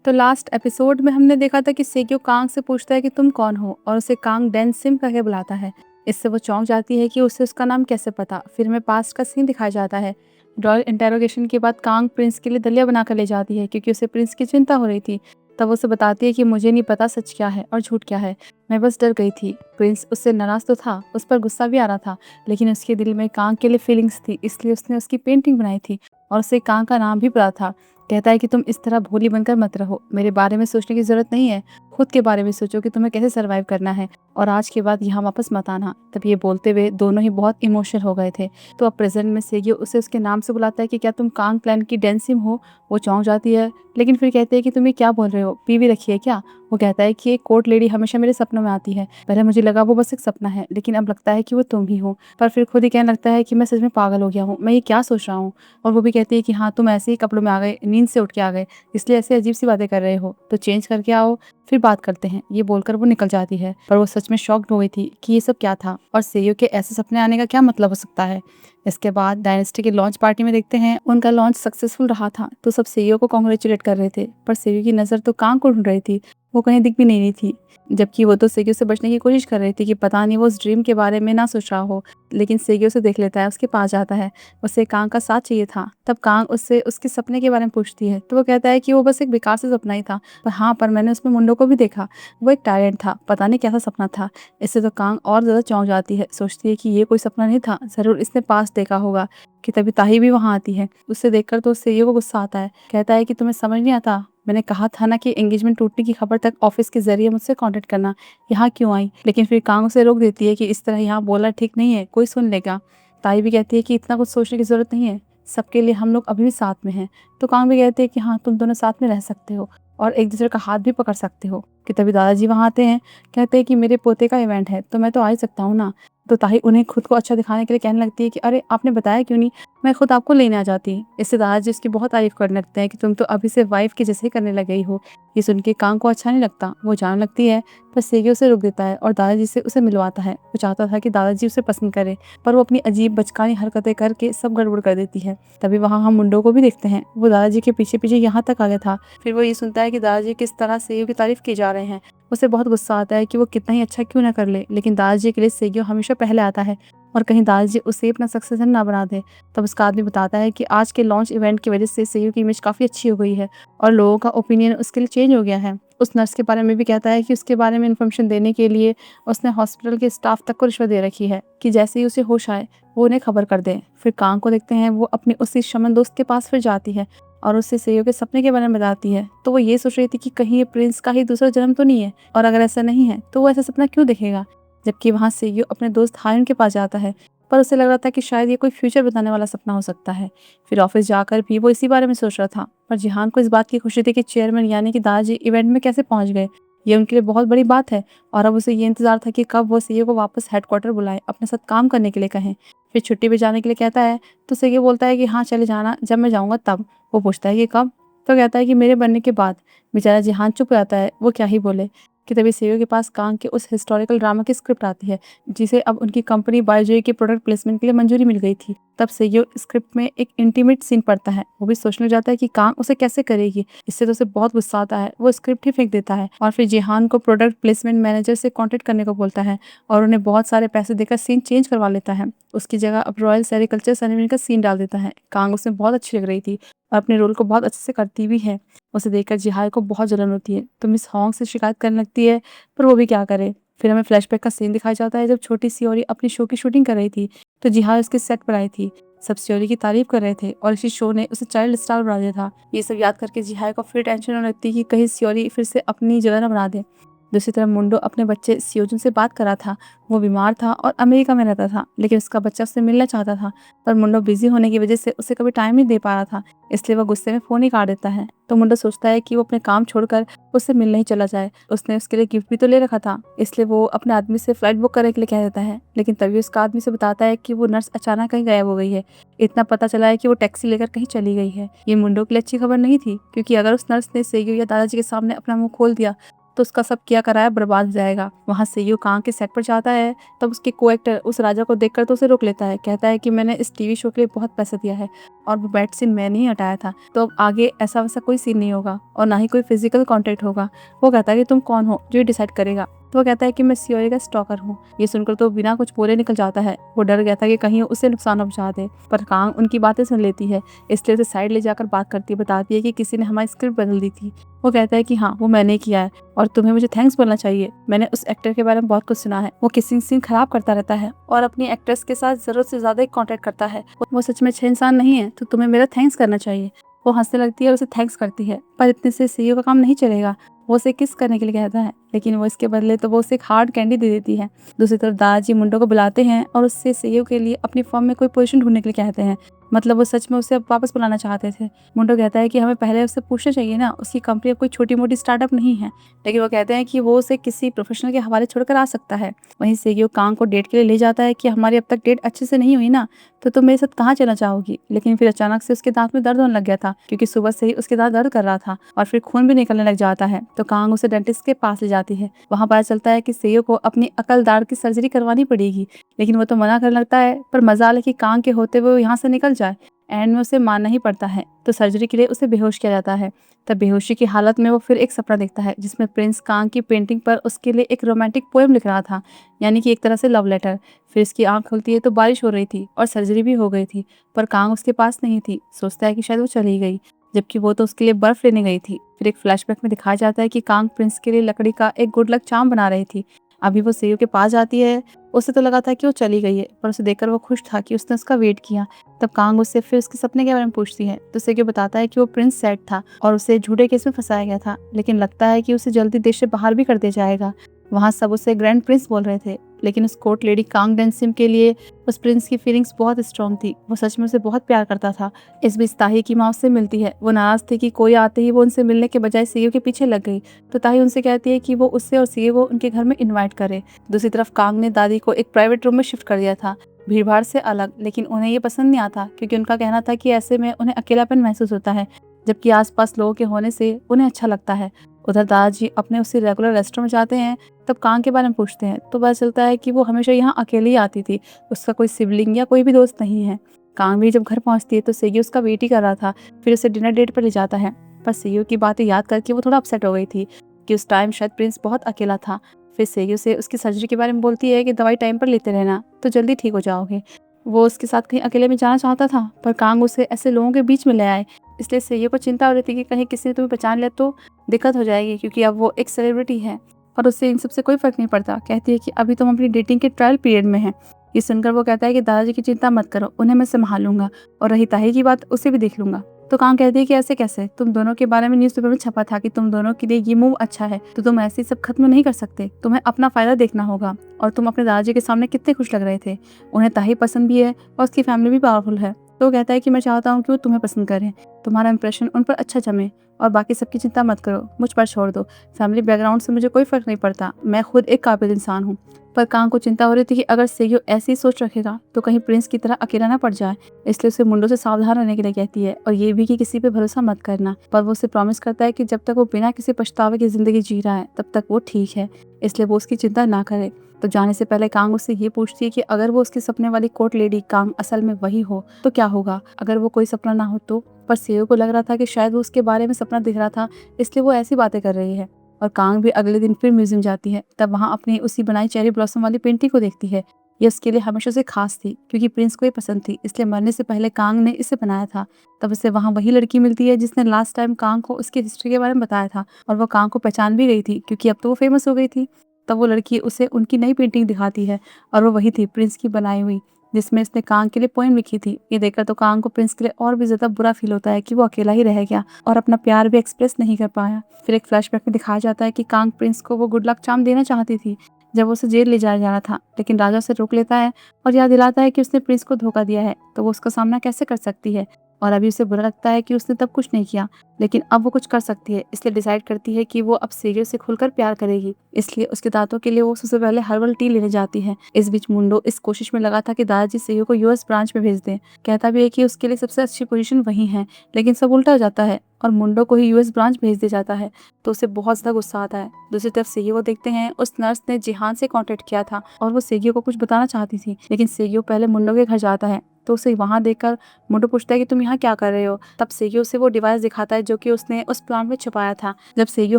तो last episode में हमने देखा था कि सेक्यो कांग से पूछता है कि तुम कौन हो, और उसे कांग डेन सिम करके बुलाता है। इससे वो चौंक जाती है कि उसे उसका नाम कैसे पता। फिर हमें पास्ट का सीन दिखाया जाता है। रॉयल इंटेरोगेशन के बाद कांग प्रिंस के लिए दलिया बनाकर ले जाती है क्योंकि उसे प्रिंस की चिंता हो रही थी। तब वो उसे बताती है कि मुझे नहीं पता सच क्या है और झूठ क्या है, मैं बस डर गई थी। प्रिंस उससे नाराज तो था, उस पर गुस्सा भी आ रहा था, लेकिन उसके दिल में कांग के लिए फीलिंग्स थी, इसलिए उसने उसकी पेंटिंग बनाई थी और उसे कांग का नाम भी पता था। कहता है कि तुम इस तरह भोली बनकर मत रहो, मेरे बारे में सोचने की जरूरत नहीं है, खुद के बारे में सोचो कि तुम्हें कैसे सरवाइव करना है, और आज के बाद यहाँ वापस मत आना। तब ये बोलते हुए दोनों ही बहुत इमोशनल हो गए थे। तो अब प्रेजेंट में सेगियो उसे उसके नाम से बुलाता है कि क्या तुम कांग क्लैन की डेंसिम हो। वो चौंक जाती है, लेकिन फिर कहते हैं कि तुम ये क्या बोल रहे हो, पीवी रखी है क्या। वो कहता है कि एक कोर्ट लेडी हमेशा मेरे सपनों में आती है, पहले मुझे लगा वो बस एक सपना है, लेकिन अब लगता है कि वो तुम ही हो। पर फिर खुद ही कहने लगता है कि मैं सच में पागल हो गया हूँ, मैं ये क्या सोच रहा हूँ। और वो भी कहती है कि हाँ, तुम ऐसे ही कपड़ों में आ गए, नींद से उठ के आ गए, इसलिए ऐसे अजीब सी बातें कर रहे हो, तो चेंज करके आओ, फिर बात करते हैं। ये बोलकर वो निकल जाती है, पर वो सच में शॉक्ड हो गई थी कि ये सब क्या था और सेयो के ऐसे सपने आने का क्या मतलब हो सकता है। इसके बाद डायनेस्टी के लॉन्च पार्टी में देखते हैं उनका लॉन्च सक्सेसफुल रहा था, तो सब सेयो को कॉन्ग्रेचुलेट कर रहे थे, पर सेयो की नज़र तो कांग को ढूंढ रही थी, वो कहीं दिख भी नहीं रही थी। जबकि वो तो सेयो से बचने की कोशिश कर रही थी कि पता नहीं वो उस ड्रीम के बारे में ना सोच रहा हो। लेकिन सेयो उसे देख लेता है, उसके पास जाता है, उसे कांग का साथ चाहिए था। तब कांग उससे उसके सपने के बारे में पूछती है, तो वो कहता है कि वो बस एक बेकार से सपना ही था, पर हाँ, पर मैंने उसमें मुंडो को भी देखा, वो एक टायरेंट था, पता नहीं कैसा सपना था। इससे तो कांग और ज़्यादा चौंक जाती है, सोचती है कि ये कोई सपना नहीं था, ज़रूर इसने पास देखा होगा। कि तभी ताही भी वहाँ आती है, उसे देखकर तो सेयो को गुस्सा आता है। कहता है कि तुम्हें समझ नहीं आता, मैंने कहा था ना कि एंगेजमेंट टूटने की खबर तक ऑफिस के जरिए मुझसे कांटेक्ट करना, यहाँ क्यों आई। लेकिन फिर कांग उसे रोक देती है कि इस तरह यहाँ बोलना ठीक नहीं है, कोई सुन लेगा। ताई भी कहती है कि इतना कुछ सोचने की जरूरत नहीं है, सबके लिए हम लोग अभी भी साथ में हैं। तो कांग भी कहते हैं कि हाँ, तुम दोनों साथ में रह सकते हो और एक दूसरे का हाथ भी पकड़ सकते हो। कि तभी दादाजी वहाँ आते हैं, कहते हैं कि मेरे पोते का इवेंट है तो मैं तो आ ही सकता हूँ ना। तो ताही उन्हें खुद को अच्छा दिखाने के लिए कहने लगती है कि अरे, आपने बताया क्यों नहीं, मैं खुद आपको लेने आ जाती। इससे दादाजी उसकी बहुत तारीफ करने लगते हैं कि तुम तो अभी से वाइफ के जैसे ही करने लग गई हो। ये सुन के कांग को अच्छा नहीं लगता, वो जानने लगती है, पर सेगी उसे रोक देता है और दादाजी से उसे मिलवाता है। वो चाहता था कि दादाजी उसे पसंद करे, पर वो अपनी अजीब बचकानी हरकतें करके सब गड़बड़ कर देती है। तभी वहाँ हम मुंडो को भी देखते हैं, वो दादाजी के पीछे पीछे यहाँ तक आ गया था। फिर वो ये सुनता है कि दादाजी किस तरह सेगी की तारीफ की जा रहे हैं। उसे बहुत गुस्सा आता है कि वो कितना ही अच्छा क्यों ना कर ले, लेकिन दादाजी के लिए सेगियो हमेशा पहले आता है, और कहीं दादाजी उसे अपना सक्सेसर ना बना दे। तब उसका आदमी बताता है कि आज के लॉन्च इवेंट की वजह से सेगियो की इमेज काफ़ी अच्छी हो गई है और लोगों का ओपिनियन उसके लिए चेंज हो गया है। उस नर्स के बारे में भी कहता है कि उसके बारे में इन्फॉर्मेशन देने के लिए उसने हॉस्पिटल के स्टाफ तक को रिश्वत दे रखी है कि जैसे ही उसे होश आए वो उन्हें खबर कर दे। फिर कांग को देखते हैं, वो अपनी उसी शमन दोस्त के पास फिर जाती है और उससे सेयो के सपने के बारे में बताती है। तो वो ये सोच रही थी कि कहीं ये प्रिंस का ही दूसरा जन्म तो नहीं है, और अगर ऐसा नहीं है तो वो ऐसा सपना क्यों देखेगा। जबकि वहाँ सेयो अपने दोस्त हायुन के पास जाता है, पर उसे लग रहा था कि शायद ये कोई फ्यूचर बताने वाला सपना हो सकता है। फिर ऑफिस जाकर भी वो इसी बारे में सोच रहा था, पर जिहान को इस बात की खुशी थी कि चेयरमैन यानी कि दादाजी इवेंट में कैसे पहुंच गए। ये उनके लिए बहुत बड़ी बात है, और अब उसे ये इंतजार था कि कब वो सीईओ को वापस हेडक्वार्टर बुलाए, अपने साथ काम करने के लिए कहें। फिर छुट्टी पे जाने के लिए कहता है, तो सीईओ बोलता है कि हाँ, चले जाना, जब मैं जाऊँगा तब। वो पूछता है कि कब, तो कहता है कि मेरे बनने के बाद। बेचारा जिहान चुप हो जाता है, वो क्या ही बोले। कि तभी सीईओ के पास कांग के उस हिस्टोरिकल ड्रामा की स्क्रिप्ट आती है, जिसे अब उनकी कंपनी बायोजॉय के प्रोडक्ट प्लेसमेंट के लिए मंजूरी मिल गई थी। तब सीईओ स्क्रिप्ट में एक इंटीमेट सीन पढ़ता है, वो भी सोचने लग जाता है कि कांग उसे कैसे करेगी। इससे तो उसे बहुत गुस्सा आता है, वो स्क्रिप्ट ही फेंक देता है और फिर जिहान को प्रोडक्ट प्लेसमेंट मैनेजर से कॉन्टेक्ट करने को बोलता है और उन्हें बहुत सारे पैसे देकर सीन चेंज करवा लेता है। उसकी जगह अब रॉयल सेरिकल्चर सेरेमनी का सीन डाल देता है। कांग उसमें बहुत अच्छी लग रही थी और अपने रोल को बहुत अच्छे से करती भी है। उसे देखकर जिहाई को बहुत जलन होती है, तो मिस हॉन्ग से शिकायत करने लगती है, पर वो भी क्या करे। फिर हमें फ्लैशबैक का सीन दिखाया जाता है जब छोटी सियोरी अपनी शो की शूटिंग कर रही थी, तो जिहाई उसके सेट पर आई थी। सब सियोरी की तारीफ कर रहे थे और इसी शो ने उसे चाइल्ड स्टार बना दिया था। ये सब याद करके जिहाई को फिर टेंशन होने लगती कि कहीं सियोरी फिर से अपनी जगह न बना दे। दूसरी तरफ मुंडो अपने बच्चे सियोजुन से बात कर रहा था। वो बीमार था और अमेरिका में रहता था, लेकिन उसका बच्चा उससे मिलना चाहता था, पर मुंडो बिजी होने की वजह से उसे कभी टाइम नहीं दे पा रहा था, इसलिए वो गुस्से में फ़ोन ही काट देता है। तो मुंडो सोचता है कि वो अपने काम छोड़कर उससे मिलने ही चला जाए। उसने उसके लिए गिफ्ट भी तो ले रखा था, इसलिए वो अपने आदमी से फ्लाइट बुक करने के लिए कह देता है। लेकिन तभी उसका आदमी से बताता है कि वो नर्स अचानक कहीं गायब हो गई है। इतना पता चला है कि वो टैक्सी लेकर कहीं चली गई है। ये मुंडो के लिए अच्छी खबर नहीं थी, क्योंकि अगर उस नर्स ने सेगियो या दादाजी के सामने अपना मुंह खोल दिया तो उसका सब किया कराया बर्बाद हो जाएगा। वहाँ सेयू कांग के सेट पर जाता है, तब उसके को एक्टर उस राजा को देखकर तो उसे रोक लेता है। कहता है कि मैंने इस टीवी शो के लिए बहुत पैसा दिया है और वो बेड सीन मैंने ही हटाया था, तो अब आगे ऐसा वैसा कोई सीन नहीं होगा और ना ही कोई फिजिकल कॉन्टेक्ट होगा। वो कहता है कि तुम कौन हो जो ये डिसाइड करेगा। तो वो कहता है कि मैं सीओए का स्टॉकर हूँ। ये सुनकर तो बिना कुछ बोले निकल जाता है। वो डर गया था कि कहीं उसे नुकसान न पहुंचा दे, पर कांग उनकी बातें सुन लेती है, इसलिए उसे साइड ले जाकर बात करती है, बताती है कि किसी ने हमारी स्क्रिप्ट बदल दी थी। वो कहता है कि हाँ, वो मैंने किया है और तुम्हें मुझे थैंक्स बोलना चाहिए। मैंने उस एक्टर के बारे में बहुत कुछ सुना है, वो किसिंग सीन खराब करता रहता है और अपनी एक्ट्रेस के साथ जरूरत से ज्यादा ही कॉन्टेक्ट करता है। वो सच में अच्छा इंसान नहीं है, तो तुम्हें मेरा थैंक्स करना चाहिए। वो हंसने लगती है और उसे थैंक्स करती है, पर इतने से सीईओ का काम नहीं चलेगा। वो उसे किस करने के लिए कहता है, लेकिन वो इसके बदले तो वो उसे एक हार्ड कैंडी दे देती है। दूसरी तरफ दादाजी मुंडो को बुलाते हैं और उससे सीईओ के लिए अपनी फर्म में कोई पोजीशन ढूंढने के लिए कहते हैं। मतलब वो सच में उसे अब वापस बुलाना चाहते थे। मुंडो कहता है कि हमें पहले उससे पूछना चाहिए ना, उसकी कंपनी अब कोई छोटी मोटी स्टार्टअप नहीं है। लेकिन वो कहते हैं कि वो उसे किसी प्रोफेशनल के हवाले छोड़कर आ सकता है। वहीं सीईओ कांग को डेट के लिए ले जाता है कि हमारी अब तक डेट अच्छे से नहीं हुई ना, तो तुम मेरे साथ कहाँ चलना चाहोगी। लेकिन फिर अचानक से उसके दांत में दर्द होने लग गया था, क्योंकि सुबह से ही उसके दांत दर्द कर रहा था और फिर खून भी निकलने लग जाता है। तो कांग उसे डेंटिस्ट के पास ले जाती है। वहाँ पता चलता है कि सीईओ को अपनी अकल दाढ़ की सर्जरी करवानी पड़ेगी, लेकिन वो तो मना करने लगता है। पर मजाल है कि कांग के होते हुए वो यहाँ से निकल जाए। एंड में उसे मानना ही पड़ता है, तो सर्जरी के लिए उसे बेहोश किया जाता है। तब बेहोशी की हालत में वो फिर एक सपना देखता है, जिसमें प्रिंस कांग की पेंटिंग पर उसके लिए एक रोमांटिक पोएम लिख रहा था, यानी कि एक तरह से लव लेटर। फिर इसकी आंख खुलती है तो बारिश हो रही थी और सर्जरी भी हो गई थी, पर कांग उसके पास नहीं थी। सोचता है कि शायद वो चली गई, जबकि वो तो उसके लिए बर्फ लेने गई थी। फिर एक फ्लैशबैक में दिखाया जाता है कि कांग प्रिंस के लिए लकड़ी का एक गुड लक चार्म बना रही थी। अभी वो सीईओ के पास जाती है। उसे तो लगा था कि वो चली गई है, पर उसे देखकर वो खुश था कि उसने उसका वेट किया। तब कांग उससे फिर उसके सपने के बारे में पूछती है, तो सीईओ बताता है कि वो प्रिंस सेट था और उसे झूठे केस में फंसाया गया था, लेकिन लगता है कि उसे जल्दी देश से बाहर भी कर दिया जाएगा। वहाँ सब उसे ग्रैंड प्रिंस बोल रहे थे, लेकिन उस कोर्ट लेडी कांग डेंसिम के लिए उस प्रिंस की फीलिंग्स बहुत स्ट्रॉन्ग थी। वो सच में उसे बहुत प्यार करता था। इस बीच ताही की माँ उससे मिलती है। वो नाराज थी कि कोई आते ही वो उनसे मिलने के बजाय सीईओ के पीछे लग गई, तो ताही उनसे कहती है कि वो उससे और सीईओ को उनके घर में इन्वाइट करे। दूसरी तरफ कांग ने दादी को एक प्राइवेट रूम में शिफ्ट कर दिया था, भीड़-भाड़ से अलग, लेकिन उन्हें ये पसंद नहीं आता, क्योंकि उनका कहना था कि ऐसे में उन्हें अकेलापन महसूस होता है, जबकि आसपास लोगों के होने से उन्हें अच्छा लगता है। उधर दादाजी अपने उसी रेगुलर रेस्टोरेंट में जाते हैं। तब कांग के बारे में पूछते हैं, तो पता चलता है कि वो हमेशा यहाँ अकेली आती थी, उसका कोई सिबलिंग या कोई भी दोस्त नहीं है। कांग भी जब घर पहुंचती है तो सेगी उसका वेट ही कर रहा था, फिर उसे डिनर डेट पर ले जाता है। पर सेगी की बातें याद करके वो थोड़ा अपसेट हो गई थी कि उस टाइम शायद प्रिंस बहुत अकेला था। फिर सेगी से उसकी सर्जरी के बारे में बोलती है कि दवाई टाइम पर लेते रहना तो जल्दी ठीक हो जाओगे। वो उसके साथ कहीं अकेले में जाना चाहता था, पर कांग उसे ऐसे लोगों के बीच में ले आए, इसलिए सेगी को चिंता हो रही थी कि कहीं किसी ने तुम्हें पहचान लिया तो दिक्कत हो जाएगी, क्योंकि अब वो एक सेलिब्रिटी है। और उससे इन सब से कोई फर्क नहीं पड़ता। कहती है कि अभी तुम अपनी डेटिंग के ट्रायल पीरियड में हैं। ये सुनकर वो कहता है कि दादाजी की चिंता मत करो, उन्हें मैं संभालूंगा, और रही ताही की बात, उसे भी देख लूंगा। तो कांग कहती है कि ऐसे कैसे, तुम दोनों के बारे में न्यूज़पेपर में छपा था कि तुम दोनों के लिए ये मूव अच्छा है, तो तुम ऐसे ही सब खत्म नहीं कर सकते, तुम्हें अपना फायदा देखना होगा। और तुम अपने दादाजी के सामने कितने खुश लग रहे थे। उन्हें ताही पसंद भी है और उसकी फैमिली भी पावरफुल है। तो वो कहता है कि मैं चाहता हूँ कि वो तुम्हें पसंद करें, तुम्हारा इंप्रेशन उन पर अच्छा जमे, और बाकी सबकी चिंता मत करो, मुझ पर छोड़ दो। फैमिली बैकग्राउंड से मुझे कोई फर्क नहीं पड़ता, मैं खुद एक काबिल इंसान हूँ। पर कांग को चिंता हो रही थी कि अगर सेयो ऐसी सोच रखेगा तो कहीं प्रिंस की तरह अकेला ना पड़ जाए, इसलिए उसे मुंडो से सावधान रहने के लिए कहती है, और ये भी कि किसी पे भरोसा मत करना। पर वो उसे प्रॉमिस करता है कि जब तक वो बिना किसी पछतावे की जिंदगी जी रहा है तब तक वो ठीक है, इसलिए वो उसकी चिंता ना करे। तो जाने से पहले कांग उससे ये पूछती है कि अगर वो उसके सपने वाली कोर्ट लेडी कांग असल में वही हो तो क्या होगा, अगर वो कोई सपना ना हो तो। पर सेयो को लग रहा था कि शायद वो उसके बारे में सपना दिख रहा था, इसलिए वो ऐसी बातें कर रही है। और कांग भी अगले दिन फिर म्यूजियम जाती है। तब वहाँ अपनी उसी बनाई चेरी ब्लॉसम वाली पेंटिंग को देखती है। ये उसके लिए हमेशा से खास थी, क्योंकि प्रिंस को ये पसंद थी, इसलिए मरने से पहले कांग ने इसे बनाया था। तब उसे वहाँ वही लड़की मिलती है जिसने लास्ट टाइम कांग को उसकी हिस्ट्री के बारे में बताया था, और वो कांग को पहचान भी गई थी, क्योंकि अब तो वो फेमस हो गई थी। तब वो लड़की उसे उनकी नई पेंटिंग दिखाती है, और वो वही थी प्रिंस की बनाई हुई, जिसमें इसने कांग के लिए पोएम लिखी थी। ये देखकर तो कांग को प्रिंस के लिए और भी ज्यादा बुरा फील होता है कि वो अकेला ही रह गया और अपना प्यार भी एक्सप्रेस नहीं कर पाया। फिर एक फ्लैशबैक में दिखाया जाता है कि कांग प्रिंस को वो गुड लक चार्म देना चाहती थी जब वो उसे जेल ले जाया जा रहा था, लेकिन राजा उसे रोक लेता है और याद दिलाता है कि उसने प्रिंस को धोखा दिया है, तो वो उसका सामना कैसे कर सकती है। और अभी उसे बुरा लगता है कि उसने तब कुछ नहीं किया, लेकिन अब वो कुछ कर सकती है, इसलिए डिसाइड करती है कि वो अब सेगियो से खुलकर प्यार करेगी। इसलिए उसके दांतों के लिए वो सबसे पहले हर्बल टी लेने जाती है। इस बीच मुंडो इस कोशिश में लगा था कि दादाजी सेगियो को यूएस ब्रांच में भेज दें। कहता भी है कि उसके लिए सबसे अच्छी पोजीशन वही है, लेकिन सब उल्टा हो जाता है और मुंडो को ही यूएस ब्रांच भेज दिया जाता है, तो उसे बहुत ज्यादा गुस्सा आता है। दूसरी तरफ सेगियो को देखते हैं, उस नर्स ने जिहान से कांटेक्ट किया था और वो सेगियो को कुछ बताना चाहती थी, लेकिन सेगियो पहले मुंडो के घर जाता है। तो उसे वहां देखकर मुंडो पूछता है कि तुम यहाँ क्या कर रहे हो। तब सेगियो उसे वो डिवाइस दिखाता है जो कि उसने उस प्लांट में छुपाया था। जब सेगियो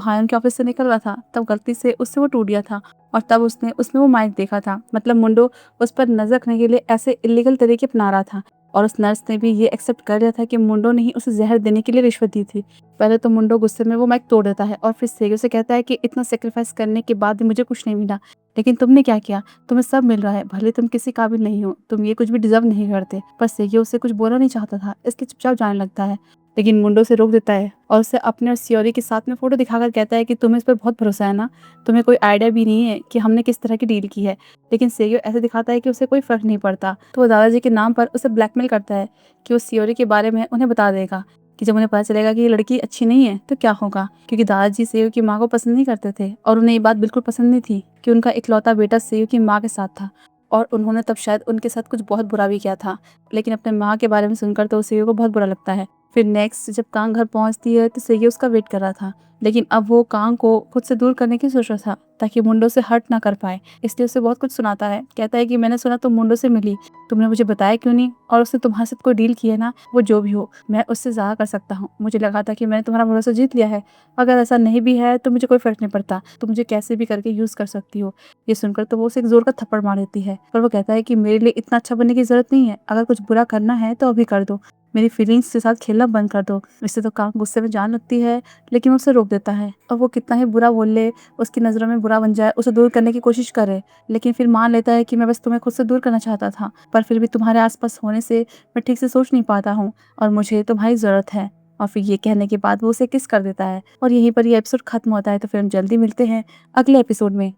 हायन के ऑफिस से निकल रहा था तब गलती से उससे वो टूट गया था और तब उसने उसमें वो माइक देखा था। मतलब मुंडो उस पर नजर रखने के लिए ऐसे इलीगल तरीके अपना रहा था और उस नर्स ने भी ये एक्सेप्ट कर लिया था कि मुंडो ने ही उसे जहर देने के लिए रिश्वत दी थी। पहले तो मुंडो गुस्से में वो माइक तोड़ देता है और फिर सेगियो से कहता है कि इतना सेक्रीफाइस करने के बाद भी मुझे कुछ नहीं मिला, लेकिन तुमने क्या किया, तुम्हें सब मिल रहा है, भले तुम किसी काबिल नहीं हो, तुम ये कुछ भी डिजर्व नहीं करते। पर सेगियो उससे कुछ बोलना नहीं चाहता था, इसलिए चुपचाप जाने लगता है, लेकिन मुंडो से रोक देता है और उसे अपने और सियोरी के साथ में फोटो दिखाकर कहता है कि तुम्हें इस पर बहुत भरोसा है ना, तुम्हें कोई आइडिया भी नहीं है कि हमने किस तरह की डील की है। लेकिन सेगियो ऐसे दिखाता है कि उसे कोई फर्क नहीं पड़ता, तो वो दादाजी के नाम पर उसे ब्लैकमेल करता है कि वो सियोरी के बारे में उन्हें बता देगा कि जब उन्हें पता चलेगा कि ये लड़की अच्छी नहीं है तो क्या होगा, क्योंकि दादाजी सेयू की माँ को पसंद नहीं करते थे और उन्हें ये बात बिल्कुल पसंद नहीं थी कि उनका इकलौता बेटा सेयू की माँ के साथ था और उन्होंने तब शायद उनके साथ कुछ बहुत बुरा भी किया था। लेकिन अपने माँ के बारे में सुनकर तो सेयू को बहुत बुरा लगता है। फिर नेक्स्ट जब कांग घर पहुंचती है तो सेयू उसका वेट कर रहा था, लेकिन अब वो कांग को खुद से दूर करने की सोच रहा था ताकि मुंडो से हर्ट ना कर पाए, इसलिए उसे बहुत कुछ सुनाता है। कहता है कि मैंने सुना तुम मुंडो से मिली, तुमने मुझे बताया क्यों नहीं, और उसने तुम्हारे साथ कोई डील की है ना, वो जो भी हो मैं उससे ज़्यादा कर सकता हूँ। मुझे लगा था कि मैंने तुम्हारा भरोसा जीत लिया है, अगर ऐसा नहीं भी है तो मुझे कोई फर्क नहीं पड़ता, तुम मुझे कैसे भी करके यूज़ कर सकती हो। ये सुनकर तो वो उसे एक जोर का थप्पड़ मार देती है, पर वो कहता है कि मेरे लिए इतना अच्छा बनने की जरूरत नहीं है, अगर कुछ बुरा करना है तो अभी कर दो, मेरी फीलिंग्स के साथ खेलना बंद कर दो। इससे तो कांग गुस्से में जान लगती है, लेकिन वो उसे रोक देता है और वो कितना ही बुरा बोल ले, उसकी नज़रों में बुरा बन जाए, उसे दूर करने की कोशिश करे, लेकिन फिर मान लेता है कि मैं बस तुम्हें खुद से दूर करना चाहता था, पर फिर भी तुम्हारे आसपास होने से मैं ठीक से सोच नहीं पाता हूँ और मुझे तुम्हारी ज़रूरत है। और फिर ये कहने के बाद वो उसे किस कर देता है और यहीं पर ये एपिसोड खत्म होता है। तो फिर हम जल्दी मिलते हैं अगले एपिसोड में।